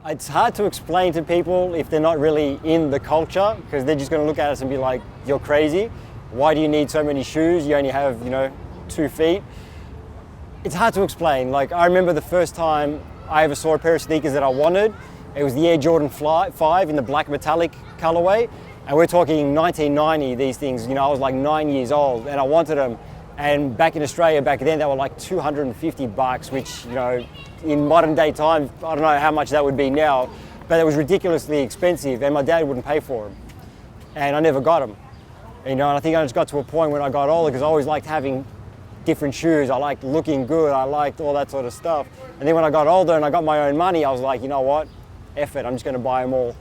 It's hard to explain to people if they're not really in the culture, because they're just going to look at us and be like, you're crazy. Why do you need so many shoes? You only have, 2 feet. It's hard to explain. Like, I remember the first time I ever saw a pair of sneakers that I wanted. It was the Air Jordan 5 in the black metallic colorway. And we're talking 1990, these things. I was like 9 years old and I wanted them. And back in Australia back then, they were like $250, which, in modern day times, I don't know how much that would be now, but it was ridiculously expensive and my dad wouldn't pay for them. And I never got them. And I think I just got to a point when I got older, because I always liked having different shoes. I liked looking good. I liked all that sort of stuff. And then when I got older and I got my own money, I was like, you know what? F it, I'm just going to buy them all.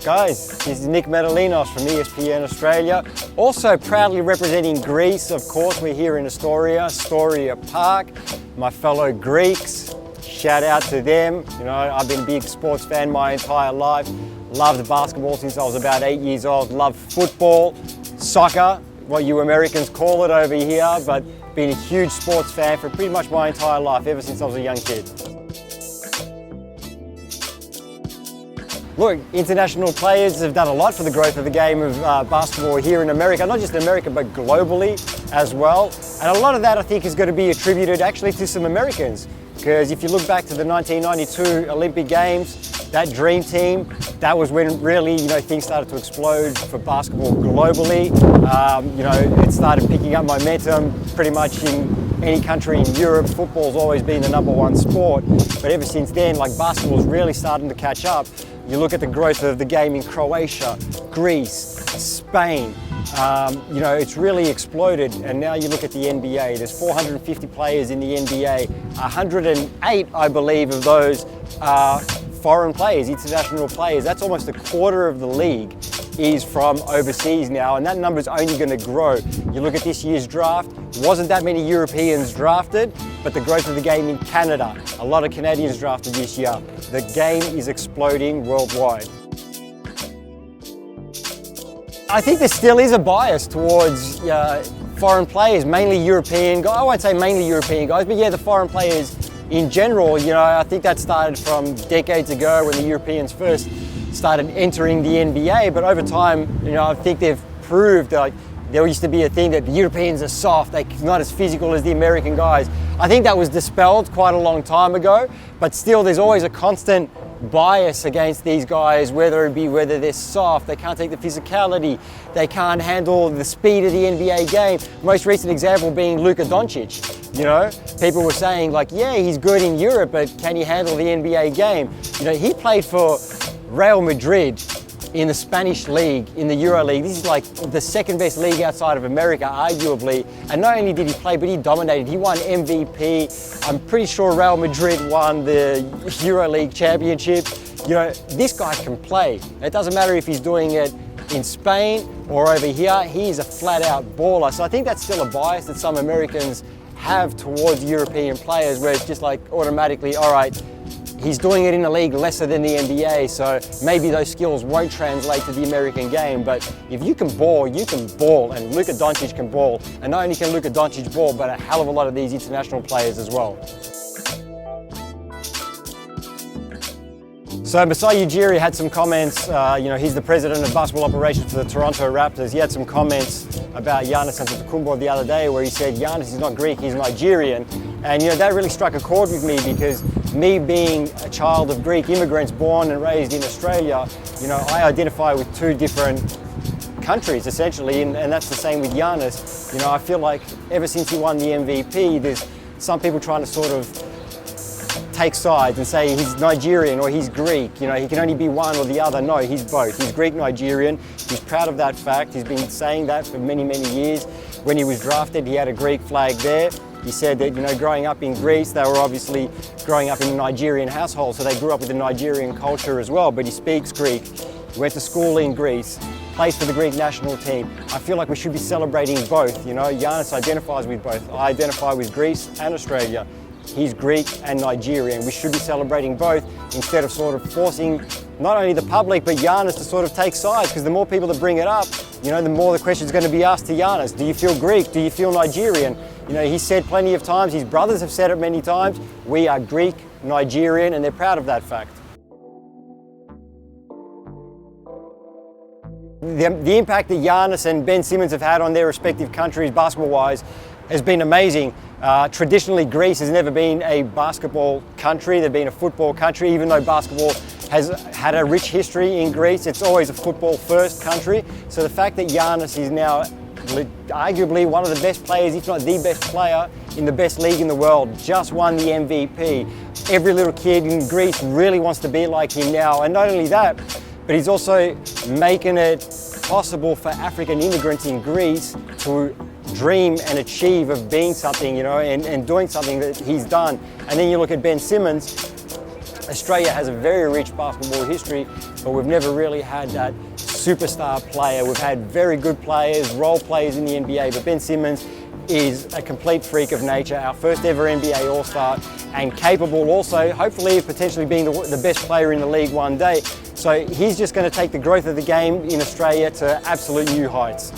Guys, this is Nick Metallinos from ESPN Australia. Also proudly representing Greece, of course. We're here in Astoria Park. My fellow Greeks, shout out to them. I've been a big sports fan my entire life. Loved basketball since I was about 8 years old. Loved football, soccer, what you Americans call it over here, but been a huge sports fan for pretty much my entire life, ever since I was a young kid. Look, international players have done a lot for the growth of the game of basketball here in America, not just in America, but globally as well. And a lot of that, I think, is going to be attributed actually to some Americans. Because if you look back to the 1992 Olympic Games, that dream team, that was when really, things started to explode for basketball globally. It started picking up momentum pretty much in any country in Europe. Football's always been the #1 sport. But ever since then, basketball's really starting to catch up. You look at the growth of the game in Croatia, Greece, Spain, it's really exploded. And now you look at the NBA, there's 450 players in the NBA, 108, I believe, of those are foreign players, international players. That's almost a quarter of the league is from overseas now, and that number's only going to grow. You look at this year's draft, wasn't that many Europeans drafted, but the growth of the game in Canada, a lot of Canadians drafted this year. The game is exploding worldwide. I think there still is a bias towards foreign players, mainly European guys. I won't say mainly European guys, but yeah, the foreign players in general. I think that started from decades ago when the Europeans first started entering the NBA, but over time, I think they've proved that there used to be a thing that the Europeans are soft, they're not as physical as the American guys. I think that was dispelled quite a long time ago, but still there's always a constant bias against these guys, whether they're soft, they can't take the physicality, they can't handle the speed of the NBA game. Most recent example being Luka Doncic. People were saying yeah, he's good in Europe, but can he handle the NBA game? He played for Real Madrid in the Spanish league, in the Euro League. This is the second best league outside of America, arguably. And not only did he play, but he dominated. He won MVP. I'm pretty sure Real Madrid won the Euro League championship. This guy can play. It doesn't matter if he's doing it in Spain or over here. He's a flat out baller. So I think that's still a bias that some Americans have towards European players, where it's just automatically, all right, he's doing it in a league lesser than the NBA, so maybe those skills won't translate to the American game. But if you can ball, you can ball, and Luka Doncic can ball. And not only can Luka Doncic ball, but a hell of a lot of these international players as well. So Masai Ujiri had some comments, he's the president of basketball operations for the Toronto Raptors. He had some comments about Giannis Antetokounmpo the other day, where he said Giannis is not Greek, he's Nigerian. And that really struck a chord with me, because me being a child of Greek immigrants born and raised in Australia, I identify with two different countries essentially, and that's the same with Giannis. I feel like ever since he won the MVP, there's some people trying to sort of take sides and say he's Nigerian or he's Greek. He can only be one or the other. No, he's both. He's Greek Nigerian. He's proud of that fact. He's been saying that for many, many years. When he was drafted, he had a Greek flag there. He said that, growing up in Greece, they were obviously growing up in a Nigerian household, so they grew up with the Nigerian culture as well, but he speaks Greek. He went to school in Greece, plays for the Greek national team. I feel like we should be celebrating both. Giannis identifies with both. I identify with Greece and Australia. He's Greek and Nigerian. We should be celebrating both instead of sort of forcing not only the public but Giannis to sort of take sides, because the more people that bring it up, the more the question is going to be asked to Giannis. Do you feel Greek? Do you feel Nigerian? He's said plenty of times, his brothers have said it many times, we are Greek, Nigerian, and they're proud of that fact. The impact that Giannis and Ben Simmons have had on their respective countries basketball-wise has been amazing. Traditionally, Greece has never been a basketball country. They've been a football country. Even though basketball has had a rich history in Greece, it's always a football-first country. So the fact that Giannis is now arguably one of the best players, if not the best player in the best league in the world, just won the MVP. Every little kid in Greece really wants to be like him now. And not only that, but he's also making it possible for African immigrants in Greece to dream and achieve of being something, and doing something that he's done. And then you look at Ben Simmons. Australia has a very rich basketball history, but we've never really had that superstar player. We've had very good players, role players in the NBA, but Ben Simmons is a complete freak of nature, our first ever NBA All-Star, and capable also, hopefully, of potentially being the best player in the league one day. So he's just going to take the growth of the game in Australia to absolute new heights.